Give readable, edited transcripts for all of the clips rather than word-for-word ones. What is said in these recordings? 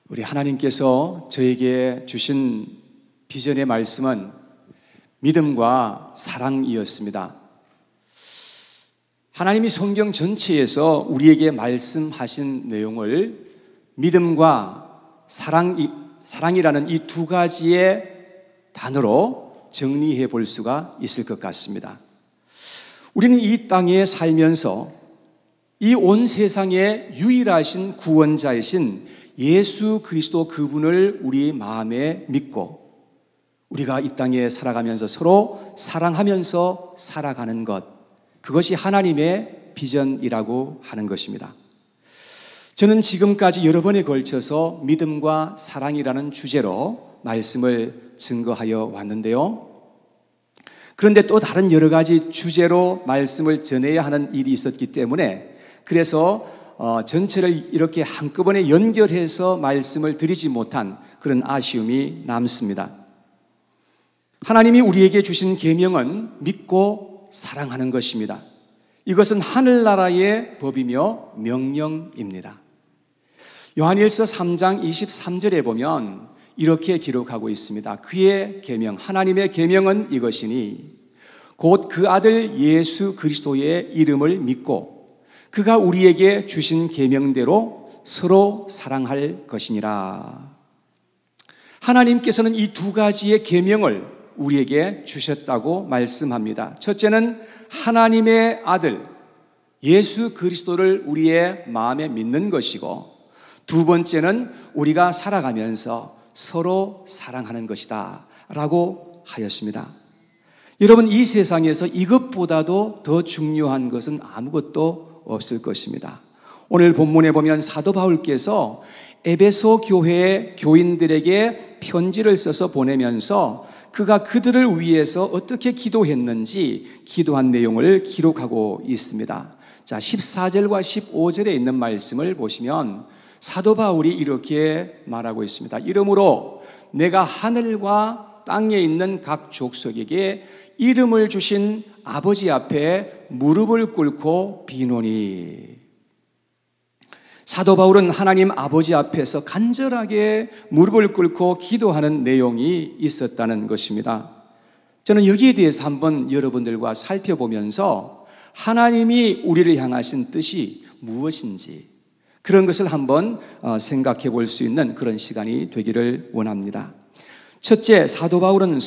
우리 하나님께서 저에게 주신 비전의 말씀은 믿음과 사랑이었습니다. 하나님이 성경 전체에서 우리에게 말씀하신 내용을 믿음과 사랑이라는 이 두 가지의 단어로 정리해 볼 수가 있을 것 같습니다. 우리는 이 땅에 살면서 이 온 세상의 유일하신 구원자이신 예수 그리스도 그분을 우리 마음에 믿고 우리가 이 땅에 살아가면서 서로 사랑하면서 살아가는 것, 그것이 하나님의 비전이라고 하는 것입니다. 저는 지금까지 여러 번에 걸쳐서 믿음과 사랑이라는 주제로 말씀을 증거하여 왔는데요. 그런데 또 다른 여러 가지 주제로 말씀을 전해야 하는 일이 있었기 때문에 그래서 전체를 이렇게 한꺼번에 연결해서 말씀을 드리지 못한 그런 아쉬움이 남습니다. 하나님이 우리에게 주신 계명은 믿고 사랑하는 것입니다. 이것은 하늘나라의 법이며 명령입니다. 요한일서 3장 23절에 보면 이렇게 기록하고 있습니다. 그의 계명, 하나님의 계명은 이것이니 곧 그 아들 예수 그리스도의 이름을 믿고 그가 우리에게 주신 계명대로 서로 사랑할 것이니라. 하나님께서는 이 두 가지의 계명을 우리에게 주셨다고 말씀합니다. 첫째는 하나님의 아들 예수 그리스도를 우리의 마음에 믿는 것이고, 두 번째는 우리가 살아가면서 서로 사랑하는 것이다 라고 하였습니다. 여러분, 이 세상에서 이것보다도 더 중요한 것은 아무것도 없을 것입니다. 오늘 본문에 보면 사도 바울께서 에베소 교회의 교인들에게 편지를 써서 보내면서 그가 그들을 위해서 어떻게 기도했는지 기도한 내용을 기록하고 있습니다. 자, 14절과 15절에 있는 말씀을 보시면 사도 바울이 이렇게 말하고 있습니다. 이러므로 내가 하늘과 땅에 있는 각 족속에게 이름을 주신 아버지 앞에 무릎을 꿇고 비노니. 사도 바울은 하나님 아버지 앞에서 간절하게 무릎을 꿇고 기도하는 내용이 있었다는 것입니다. 저는 여기에 대해서 한번 여러분들과 살펴보면서 하나님이 우리를 향하신 뜻이 무엇인지 그런 것을 한번 생각해 볼 수 있는 그런 시간이 되기를 원합니다. 첫째, 사도 바울은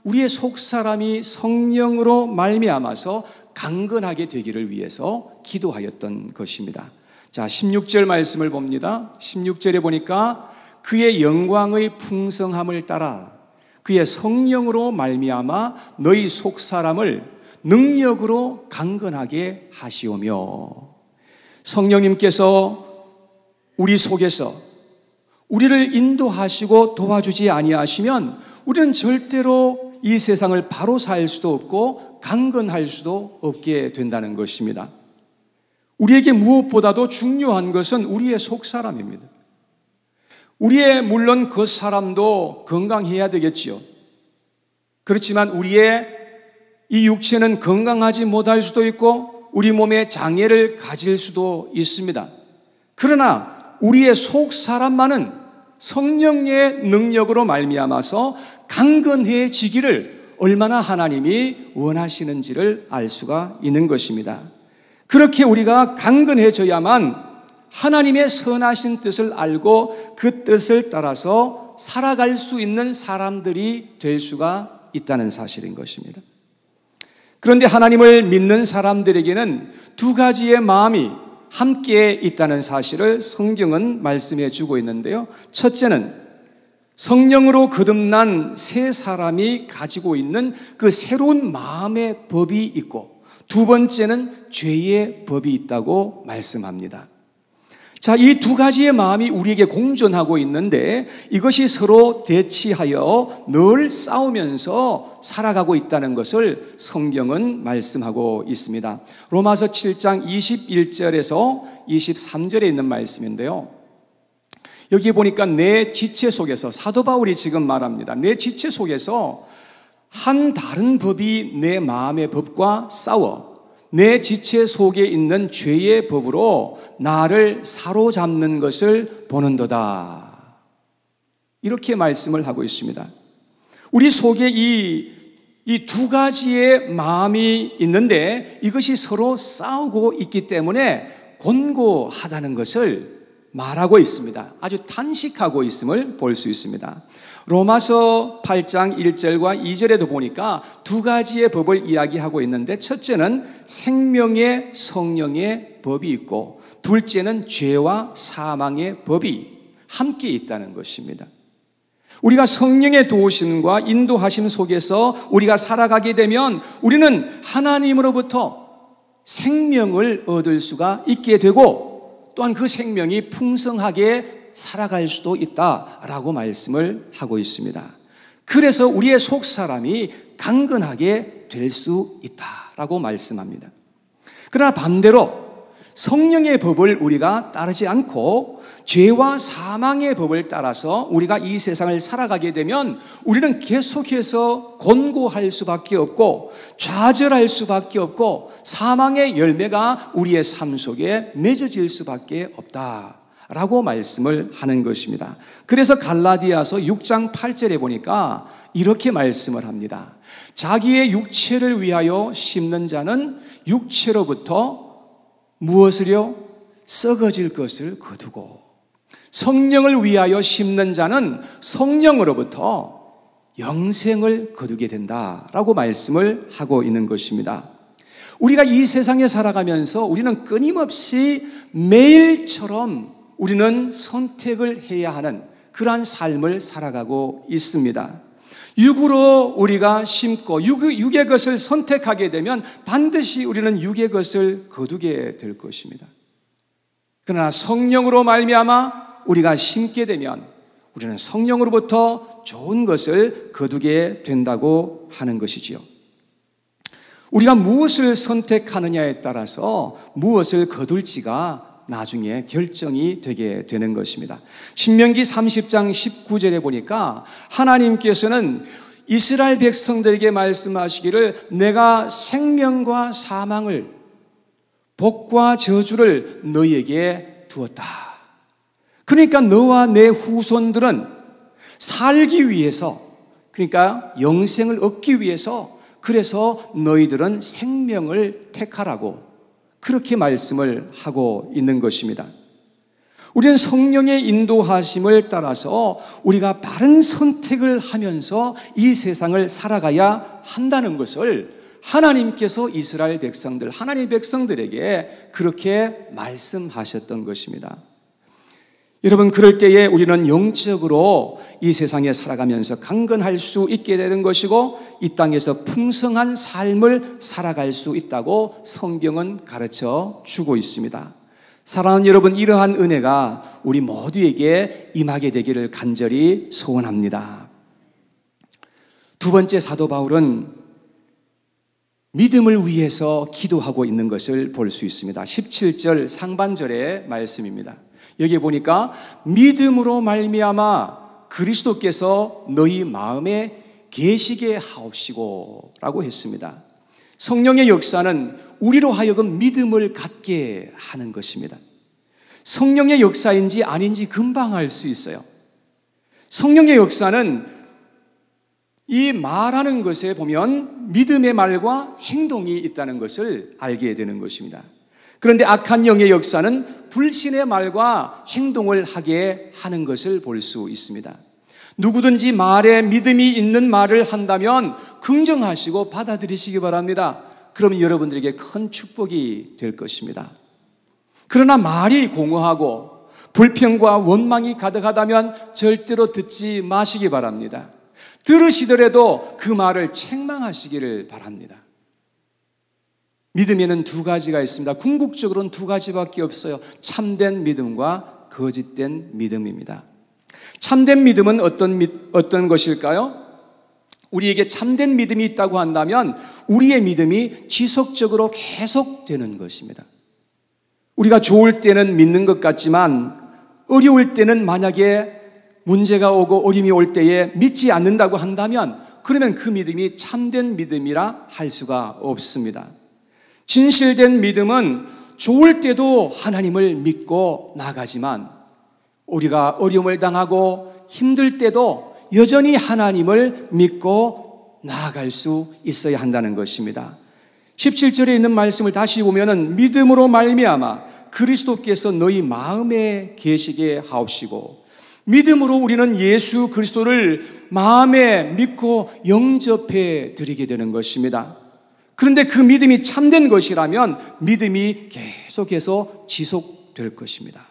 우리의 속사람이 성령으로 말미암아서 강건하게 되기를 위해서 기도하였던 것입니다. 자, 16절 말씀을 봅니다. 16절에 보니까 그의 영광의 풍성함을 따라 그의 성령으로 말미암아 너희 속사람을 능력으로 강건하게 하시오며. 성령님께서 우리 속에서 우리를 인도하시고 도와주지 아니하시면 우리는 절대로 이 세상을 바로 살 수도 없고 강건할 수도 없게 된다는 것입니다. 우리에게 무엇보다도 중요한 것은 우리의 속사람입니다. 물론 그 사람도 건강해야 되겠지요. 그렇지만 우리의 이 육체는 건강하지 못할 수도 있고 우리 몸에 장애를 가질 수도 있습니다. 그러나 우리의 속사람만은 성령의 능력으로 말미암아서 강건해지기를 얼마나 하나님이 원하시는지를 알 수가 있는 것입니다. 그렇게 우리가 강건해져야만 하나님의 선하신 뜻을 알고 그 뜻을 따라서 살아갈 수 있는 사람들이 될 수가 있다는 사실인 것입니다. 그런데 하나님을 믿는 사람들에게는 두 가지의 마음이 함께 있다는 사실을 성경은 말씀해 주고 있는데요. 첫째는 성령으로 거듭난 새 사람이 가지고 있는 그 새로운 마음의 법이 있고, 두 번째는 죄의 법이 있다고 말씀합니다. 자, 이 두 가지의 마음이 우리에게 공존하고 있는데 이것이 서로 대치하여 늘 싸우면서 살아가고 있다는 것을 성경은 말씀하고 있습니다. 로마서 7장 21절에서 23절에 있는 말씀인데요. 여기 보니까 내 지체 속에서, 사도 바울이 지금 말합니다. 내 지체 속에서 한 다른 법이 내 마음의 법과 싸워 내 지체 속에 있는 죄의 법으로 나를 사로잡는 것을 보는도다. 이렇게 말씀을 하고 있습니다. 우리 속에 이 두 가지의 마음이 있는데 이것이 서로 싸우고 있기 때문에 곤고하다는 것을 말하고 있습니다. 아주 탄식하고 있음을 볼 수 있습니다. 로마서 8장 1절과 2절에도 보니까 두 가지의 법을 이야기하고 있는데, 첫째는 생명의 성령의 법이 있고 둘째는 죄와 사망의 법이 함께 있다는 것입니다. 우리가 성령의 도우심과 인도하심 속에서 우리가 살아가게 되면 우리는 하나님으로부터 생명을 얻을 수가 있게 되고 또한 그 생명이 풍성하게 살아갈 수도 있다라고 말씀을 하고 있습니다. 그래서 우리의 속사람이 강건하게 될 수 있다라고 말씀합니다. 그러나 반대로 성령의 법을 우리가 따르지 않고 죄와 사망의 법을 따라서 우리가 이 세상을 살아가게 되면 우리는 계속해서 곤고할 수밖에 없고 좌절할 수밖에 없고 사망의 열매가 우리의 삶 속에 맺어질 수밖에 없다라고 말씀을 하는 것입니다. 그래서 갈라디아서 6장 8절에 보니까 이렇게 말씀을 합니다. 자기의 육체를 위하여 심는 자는 육체로부터 무엇을요? 썩어질 것을 거두고, 성령을 위하여 심는 자는 성령으로부터 영생을 거두게 된다라고 말씀을 하고 있는 것입니다. 우리가 이 세상에 살아가면서 우리는 끊임없이 매일처럼 우리는 선택을 해야 하는 그러한 삶을 살아가고 있습니다. 육으로 우리가 심고 육의 것을 선택하게 되면 반드시 우리는 육의 것을 거두게 될 것입니다. 그러나 성령으로 말미암아 우리가 심게 되면 우리는 성령으로부터 좋은 것을 거두게 된다고 하는 것이지요. 우리가 무엇을 선택하느냐에 따라서 무엇을 거둘지가 나중에 결정이 되게 되는 것입니다. 신명기 30장 19절에 보니까 하나님께서는 이스라엘 백성들에게 말씀하시기를 내가 생명과 사망을, 복과 저주를 너희에게 두었다. 그러니까 너와 내 후손들은 살기 위해서, 그러니까 영생을 얻기 위해서, 그래서 너희들은 생명을 택하라고 그렇게 말씀을 하고 있는 것입니다. 우리는 성령의 인도하심을 따라서 우리가 바른 선택을 하면서 이 세상을 살아가야 한다는 것을 하나님께서 이스라엘 백성들, 하나님의 백성들에게 그렇게 말씀하셨던 것입니다. 여러분, 그럴 때에 우리는 영적으로 이 세상에 살아가면서 강건할 수 있게 되는 것이고 이 땅에서 풍성한 삶을 살아갈 수 있다고 성경은 가르쳐 주고 있습니다. 사랑하는 여러분, 이러한 은혜가 우리 모두에게 임하게 되기를 간절히 소원합니다. 두 번째, 사도 바울은 믿음을 위해서 기도하고 있는 것을 볼 수 있습니다. 17절 상반절의 말씀입니다. 여기에 보니까 믿음으로 말미암아 그리스도께서 너희 마음에 계시게 하옵시고 라고 했습니다. 성령의 역사는 우리로 하여금 믿음을 갖게 하는 것입니다. 성령의 역사인지 아닌지 금방 알 수 있어요. 성령의 역사는 이 말하는 것에 보면 믿음의 말과 행동이 있다는 것을 알게 되는 것입니다. 그런데 악한 영의 역사는 불신의 말과 행동을 하게 하는 것을 볼 수 있습니다. 누구든지 말에 믿음이 있는 말을 한다면 긍정하시고 받아들이시기 바랍니다. 그러면 여러분들에게 큰 축복이 될 것입니다. 그러나 말이 공허하고 불평과 원망이 가득하다면 절대로 듣지 마시기 바랍니다. 들으시더라도 그 말을 책망하시기를 바랍니다. 믿음에는 두 가지가 있습니다. 궁극적으로는 두 가지밖에 없어요. 참된 믿음과 거짓된 믿음입니다. 참된 믿음은 어떤 것일까요? 우리에게 참된 믿음이 있다고 한다면 우리의 믿음이 지속적으로 계속되는 것입니다. 우리가 좋을 때는 믿는 것 같지만 어려울 때는 만약에 문제가 오고 어려움이 올 때에 믿지 않는다고 한다면 그러면 그 믿음이 참된 믿음이라 할 수가 없습니다. 진실된 믿음은 좋을 때도 하나님을 믿고 나가지만 우리가 어려움을 당하고 힘들 때도 여전히 하나님을 믿고 나아갈 수 있어야 한다는 것입니다. 17절에 있는 말씀을 다시 보면은 믿음으로 말미암아 그리스도께서 너희 마음에 계시게 하옵시고, 믿음으로 우리는 예수 그리스도를 마음에 믿고 영접해 드리게 되는 것입니다. 그런데 그 믿음이 참된 것이라면 믿음이 계속해서 지속될 것입니다.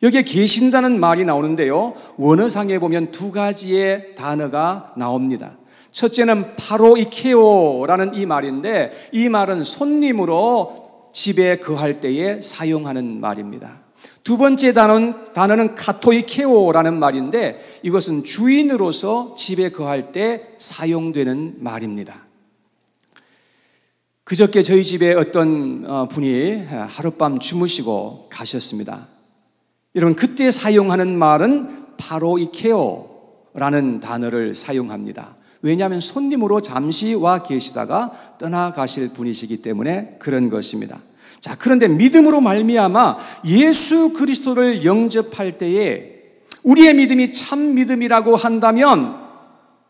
여기에 계신다는 말이 나오는데요, 원어상에 보면 두 가지의 단어가 나옵니다. 첫째는 파로이케오라는 이 말인데, 이 말은 손님으로 집에 거할 때에 사용하는 말입니다. 두 번째 단어는 카토이케오라는 말인데, 이것은 주인으로서 집에 거할 때 사용되는 말입니다. 그저께 저희 집에 어떤 분이 하룻밤 주무시고 가셨습니다. 여러분, 그때 사용하는 말은 파로이케오라는 단어를 사용합니다. 왜냐하면 손님으로 잠시 와 계시다가 떠나가실 분이시기 때문에 그런 것입니다. 자, 그런데 믿음으로 말미암아 예수 그리스도를 영접할 때에 우리의 믿음이 참 믿음이라고 한다면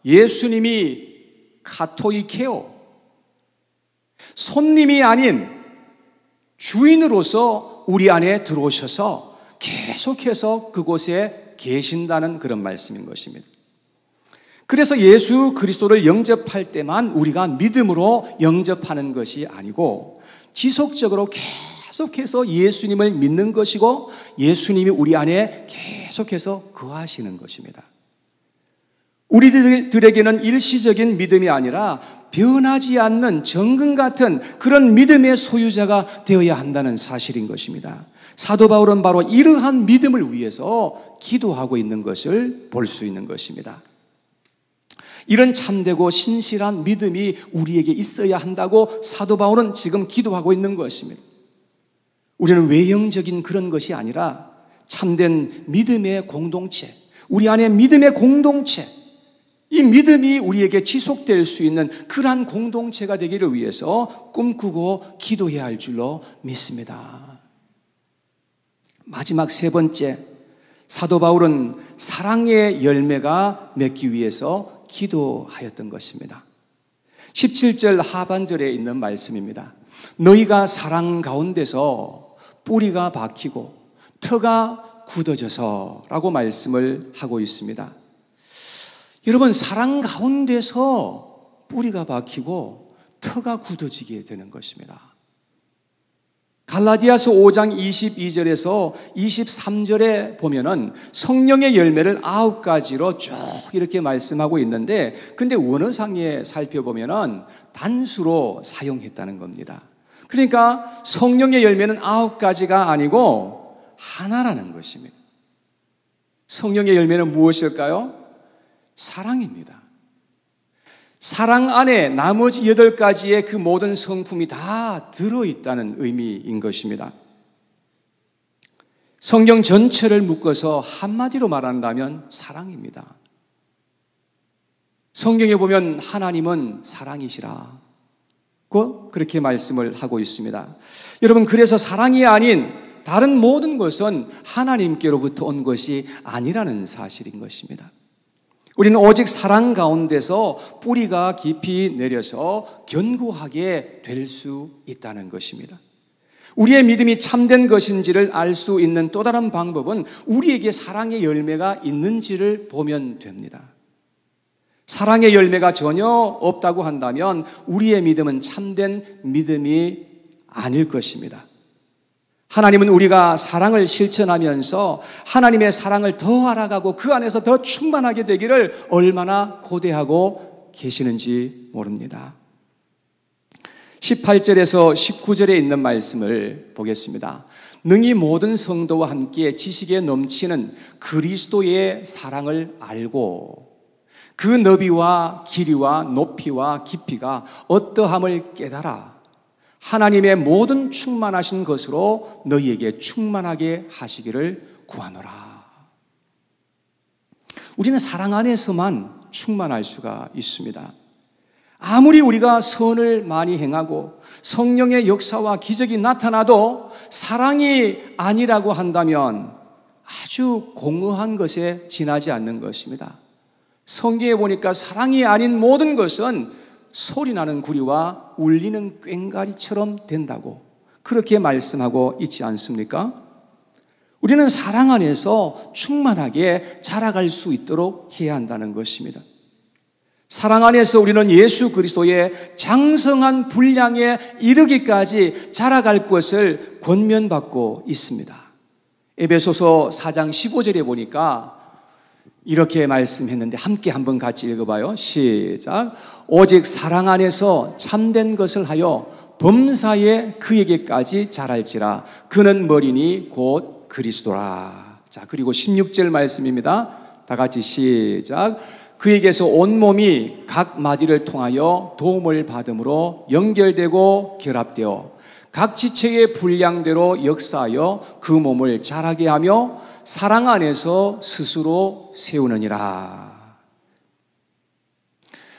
예수님이 카토이케오, 손님이 아닌 주인으로서 우리 안에 들어오셔서 계속해서 그곳에 계신다는 그런 말씀인 것입니다. 그래서 예수 그리스도를 영접할 때만 우리가 믿음으로 영접하는 것이 아니고 지속적으로 계속해서 예수님을 믿는 것이고 예수님이 우리 안에 계속해서 거하시는 것입니다. 우리들에게는 일시적인 믿음이 아니라 변하지 않는 정금 같은 그런 믿음의 소유자가 되어야 한다는 사실인 것입니다. 사도 바울은 바로 이러한 믿음을 위해서 기도하고 있는 것을 볼 수 있는 것입니다. 이런 참되고 신실한 믿음이 우리에게 있어야 한다고 사도 바울은 지금 기도하고 있는 것입니다. 우리는 외형적인 그런 것이 아니라 참된 믿음의 공동체, 우리 안에 믿음의 공동체, 이 믿음이 우리에게 지속될 수 있는 그러한 공동체가 되기를 위해서 꿈꾸고 기도해야 할 줄로 믿습니다. 마지막 세 번째, 사도 바울은 사랑의 열매가 맺기 위해서 기도하였던 것입니다. 17절 하반절에 있는 말씀입니다. 너희가 사랑 가운데서 뿌리가 박히고 터가 굳어져서 라고 말씀을 하고 있습니다. 여러분, 사랑 가운데서 뿌리가 박히고 터가 굳어지게 되는 것입니다. 갈라디아서 5장 22절에서 23절에 보면은 성령의 열매를 9가지로 쭉 이렇게 말씀하고 있는데, 근데 원어상에 살펴보면은 단수로 사용했다는 겁니다. 그러니까 성령의 열매는 9가지가 아니고 하나라는 것입니다. 성령의 열매는 무엇일까요? 사랑입니다. 사랑 안에 나머지 8가지의 그 모든 성품이 다 들어있다는 의미인 것입니다. 성경 전체를 묶어서 한마디로 말한다면 사랑입니다. 성경에 보면 하나님은 사랑이시라, 그렇게 말씀을 하고 있습니다. 여러분, 그래서 사랑이 아닌 다른 모든 것은 하나님께로부터 온 것이 아니라는 사실인 것입니다. 우리는 오직 사랑 가운데서 뿌리가 깊이 내려서 견고하게 될 수 있다는 것입니다. 우리의 믿음이 참된 것인지를 알 수 있는 또 다른 방법은 우리에게 사랑의 열매가 있는지를 보면 됩니다. 사랑의 열매가 전혀 없다고 한다면 우리의 믿음은 참된 믿음이 아닐 것입니다. 하나님은 우리가 사랑을 실천하면서 하나님의 사랑을 더 알아가고 그 안에서 더 충만하게 되기를 얼마나 고대하고 계시는지 모릅니다. 18절에서 19절에 있는 말씀을 보겠습니다. 능히 모든 성도와 함께 지식에 넘치는 그리스도의 사랑을 알고 그 너비와 길이와 높이와 깊이가 어떠함을 깨달아 하나님의 모든 충만하신 것으로 너희에게 충만하게 하시기를 구하노라. 우리는 사랑 안에서만 충만할 수가 있습니다. 아무리 우리가 선을 많이 행하고 성령의 역사와 기적이 나타나도 사랑이 아니라고 한다면 아주 공허한 것에 지나지 않는 것입니다. 성경에 보니까 사랑이 아닌 모든 것은 소리나는 구리와 울리는 꽹과리처럼 된다고 그렇게 말씀하고 있지 않습니까? 우리는 사랑 안에서 충만하게 자라갈 수 있도록 해야 한다는 것입니다. 사랑 안에서 우리는 예수 그리스도의 장성한 분량에 이르기까지 자라갈 것을 권면받고 있습니다. 에베소서 4장 15절에 보니까 이렇게 말씀했는데 함께 한번 같이 읽어봐요. 시작. 오직 사랑 안에서 참된 것을 하여 범사에 그에게까지 자랄지라. 그는 머리니 곧 그리스도라. 자, 그리고 16절 말씀입니다. 다 같이 시작. 그에게서 온몸이 각 마디를 통하여 도움을 받음으로 연결되고 결합되어 각 지체의 분량대로 역사하여 그 몸을 자라게 하며 사랑 안에서 스스로 세우느니라.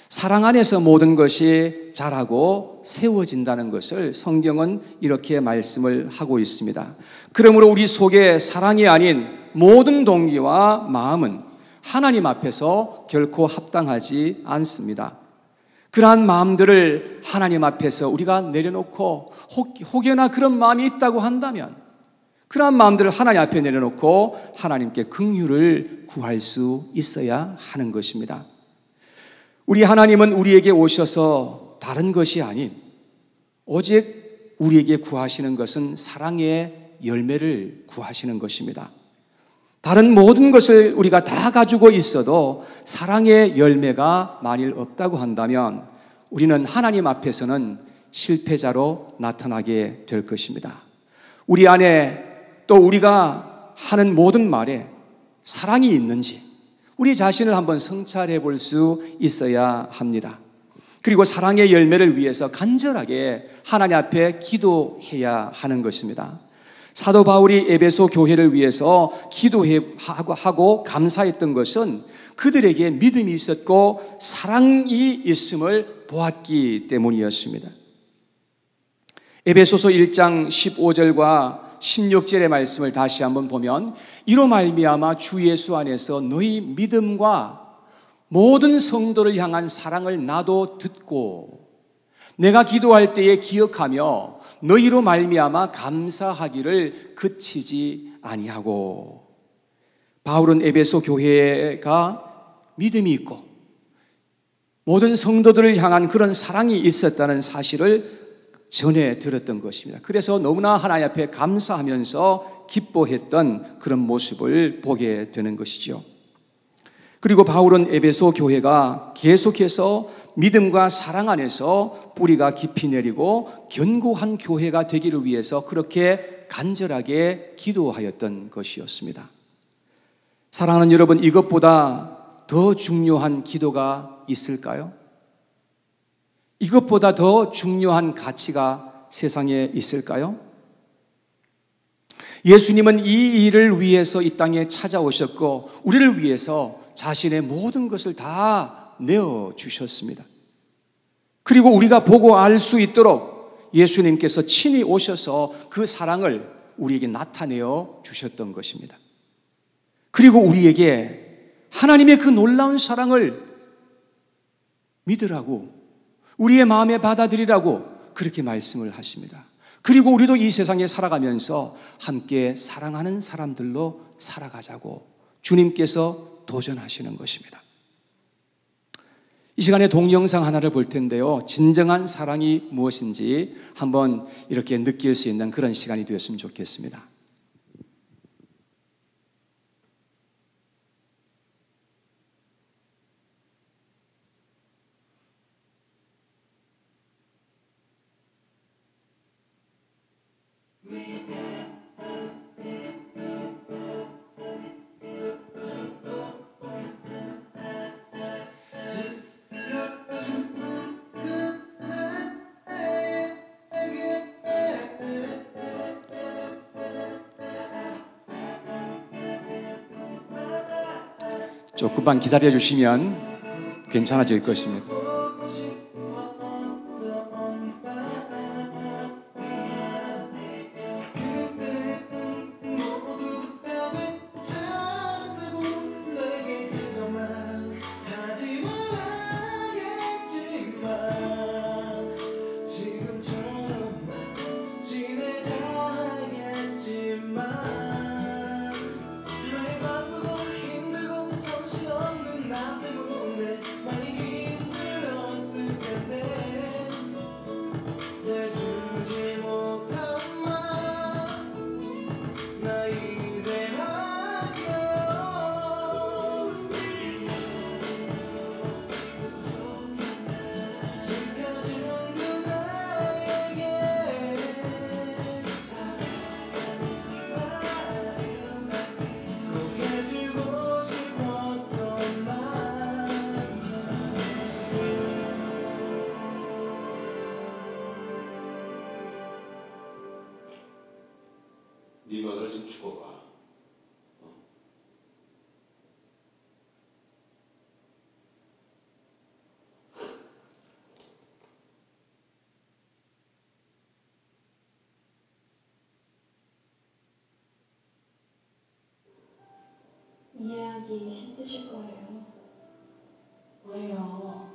사랑 안에서 모든 것이 자라고 세워진다는 것을 성경은 이렇게 말씀을 하고 있습니다. 그러므로 우리 속에 사랑이 아닌 모든 동기와 마음은 하나님 앞에서 결코 합당하지 않습니다. 그러한 마음들을 하나님 앞에서 우리가 내려놓고 혹여나 그런 마음이 있다고 한다면 그러한 마음들을 하나님 앞에 내려놓고 하나님께 긍휼을 구할 수 있어야 하는 것입니다. 우리 하나님은 우리에게 오셔서 다른 것이 아닌 오직 우리에게 구하시는 것은 사랑의 열매를 구하시는 것입니다. 다른 모든 것을 우리가 다 가지고 있어도 사랑의 열매가 만일 없다고 한다면 우리는 하나님 앞에서는 실패자로 나타나게 될 것입니다. 우리 안에 또 우리가 하는 모든 말에 사랑이 있는지 우리 자신을 한번 성찰해 볼 수 있어야 합니다. 그리고 사랑의 열매를 위해서 간절하게 하나님 앞에 기도해야 하는 것입니다. 사도 바울이 에베소 교회를 위해서 기도하고 감사했던 것은 그들에게 믿음이 있었고 사랑이 있음을 보았기 때문이었습니다. 에베소서 1장 15절과 16절의 말씀을 다시 한번 보면 이로 말미암아 주 예수 안에서 너희 믿음과 모든 성도를 향한 사랑을 나도 듣고 내가 기도할 때에 기억하며 너희로 말미암아 감사하기를 그치지 아니하고. 바울은 에베소 교회가 믿음이 있고 모든 성도들을 향한 그런 사랑이 있었다는 사실을 전해 들었던 것입니다. 그래서 너무나 하나님 앞에 감사하면서 기뻐했던 그런 모습을 보게 되는 것이죠. 그리고 바울은 에베소 교회가 계속해서 믿음과 사랑 안에서 뿌리가 깊이 내리고 견고한 교회가 되기를 위해서 그렇게 간절하게 기도하였던 것이었습니다. 사랑하는 여러분, 이것보다 더 중요한 기도가 있을까요? 이것보다 더 중요한 가치가 세상에 있을까요? 예수님은 이 일을 위해서 이 땅에 찾아오셨고 우리를 위해서 자신의 모든 것을 다 내어주셨습니다. 그리고 우리가 보고 알 수 있도록 예수님께서 친히 오셔서 그 사랑을 우리에게 나타내어 주셨던 것입니다. 그리고 우리에게 하나님의 그 놀라운 사랑을 믿으라고, 우리의 마음에 받아들이라고 그렇게 말씀을 하십니다. 그리고 우리도 이 세상에 살아가면서 함께 사랑하는 사람들로 살아가자고 주님께서 도전하시는 것입니다. 이 시간에 동영상 하나를 볼 텐데요, 진정한 사랑이 무엇인지 한번 이렇게 느낄 수 있는 그런 시간이 되었으면 좋겠습니다. 조금만 기다려 주시면 괜찮아질 것입니다. 네 마누라 지금 죽어가. 이해하기 힘드실 거예요. 왜요?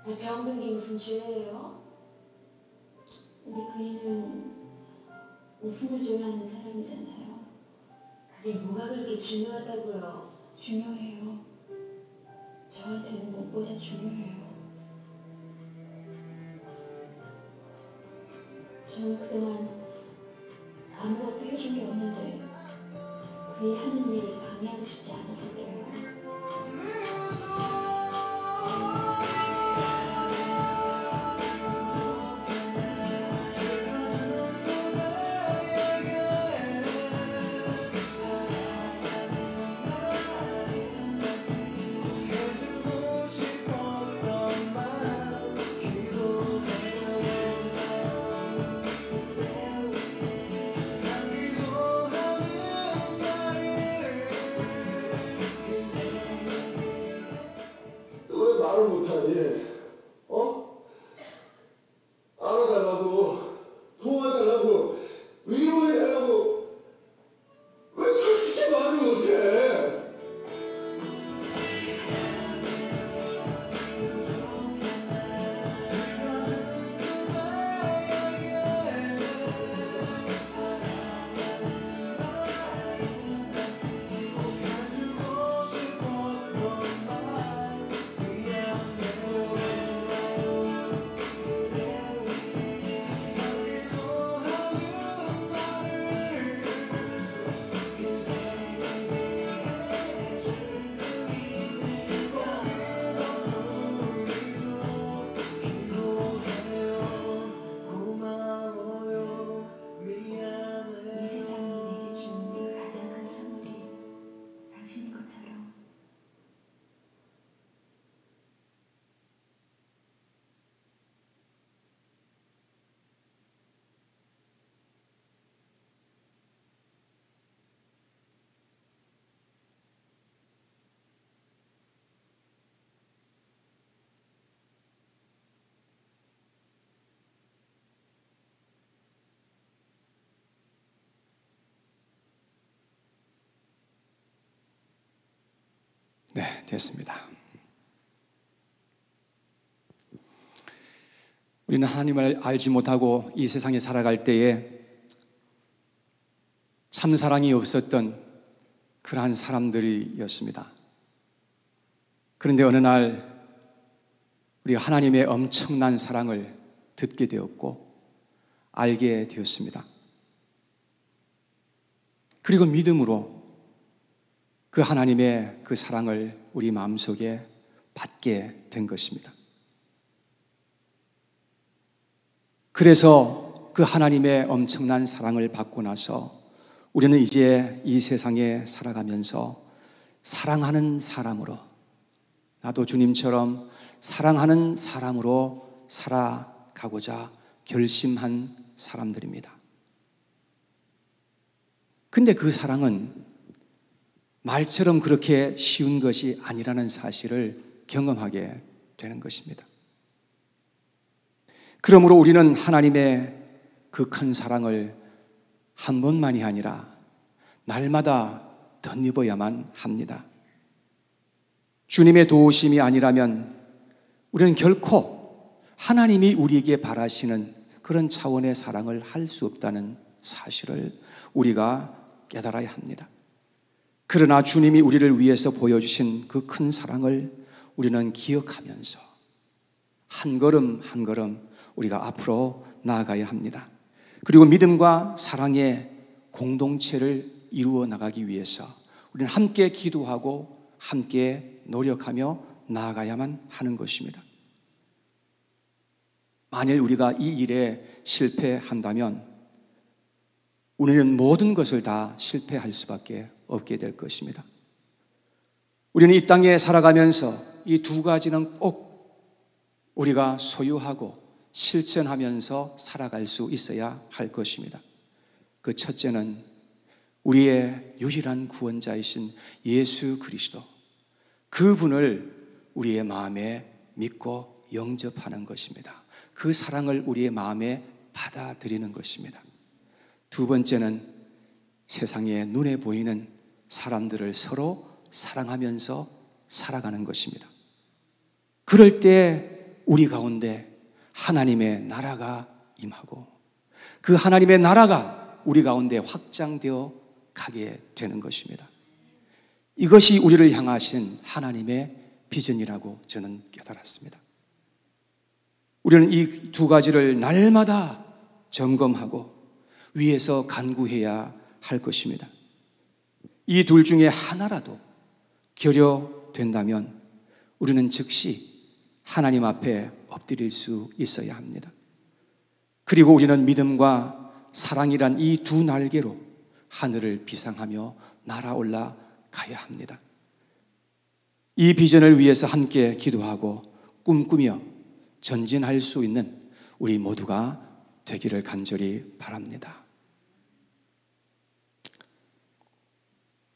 병든 게 무슨 죄예요? 우리 부인은 웃음을 줘야 하는 사람이잖아요. 그게 뭐가 그렇게 중요하다고요? 중요해요. 저한테는 무엇보다 중요해요. 저는 그동안 아무것도 해준 게 없는데 그이 하는 일을 방해하고 싶지 않아서 그래요. 왜 말을 못하니? 알아달라고, 도와달라고, 위로해달라고. 왜 솔직히 말을 못해? 이 세상이 내게 준 가장 큰 선물이 당신인 것처럼 네, 됐습니다. 우리는 하나님을 알지 못하고 이 세상에 살아갈 때에 참 사랑이 없었던 그러한 사람들이었습니다. 그런데 어느 날 우리가 하나님의 엄청난 사랑을 듣게 되었고 알게 되었습니다. 그리고 믿음으로 그 하나님의 그 사랑을 우리 마음속에 받게 된 것입니다. 그래서 그 하나님의 엄청난 사랑을 받고 나서 우리는 이제 이 세상에 살아가면서 사랑하는 사람으로, 나도 주님처럼 사랑하는 사람으로 살아가고자 결심한 사람들입니다. 근데 그 사랑은 말처럼 그렇게 쉬운 것이 아니라는 사실을 경험하게 되는 것입니다. 그러므로 우리는 하나님의 그 큰 사랑을 한 번만이 아니라 날마다 덧입어야만 합니다. 주님의 도우심이 아니라면 우리는 결코 하나님이 우리에게 바라시는 그런 차원의 사랑을 할 수 없다는 사실을 우리가 깨달아야 합니다. 그러나 주님이 우리를 위해서 보여주신 그 큰 사랑을 우리는 기억하면서 한 걸음 한 걸음 우리가 앞으로 나아가야 합니다. 그리고 믿음과 사랑의 공동체를 이루어 나가기 위해서 우리는 함께 기도하고 함께 노력하며 나아가야만 하는 것입니다. 만일 우리가 이 일에 실패한다면 우리는 모든 것을 다 실패할 수밖에 없게 될 것입니다. 우리는 이 땅에 살아가면서 이 두 가지는 꼭 우리가 소유하고 실천하면서 살아갈 수 있어야 할 것입니다. 그 첫째는 우리의 유일한 구원자이신 예수 그리스도, 그분을 우리의 마음에 믿고 영접하는 것입니다. 그 사랑을 우리의 마음에 받아들이는 것입니다. 두 번째는 세상에 눈에 보이는 사람들을 서로 사랑하면서 살아가는 것입니다. 그럴 때 우리 가운데 하나님의 나라가 임하고 그 하나님의 나라가 우리 가운데 확장되어 가게 되는 것입니다. 이것이 우리를 향하신 하나님의 비전이라고 저는 깨달았습니다. 우리는 이 두 가지를 날마다 점검하고 위에서 간구해야 할 것입니다. 이 둘 중에 하나라도 결여된다면 우리는 즉시 하나님 앞에 엎드릴 수 있어야 합니다. 그리고 우리는 믿음과 사랑이란 이 두 날개로 하늘을 비상하며 날아올라 가야 합니다. 이 비전을 위해서 함께 기도하고 꿈꾸며 전진할 수 있는 우리 모두가 되기를 간절히 바랍니다.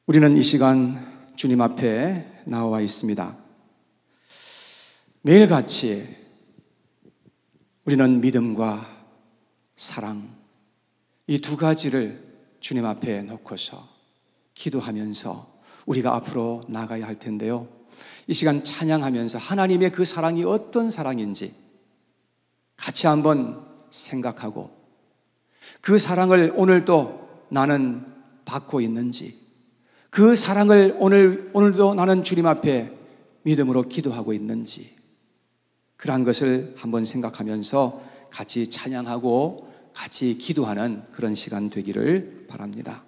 우리는 이 시간 주님 앞에 나와 있습니다. 매일같이 우리는 믿음과 사랑, 이 두 가지를 주님 앞에 놓고서 기도하면서 우리가 앞으로 나가야 할 텐데요. 이 시간 찬양하면서 하나님의 그 사랑이 어떤 사랑인지 같이 한번 생각하고 그 사랑을 오늘도 나는 받고 있는지, 그 사랑을 오늘도 나는 주님 앞에 믿음으로 기도하고 있는지, 그러한 것을 한번 생각하면서 같이 찬양하고 같이 기도하는 그런 시간 되기를 바랍니다.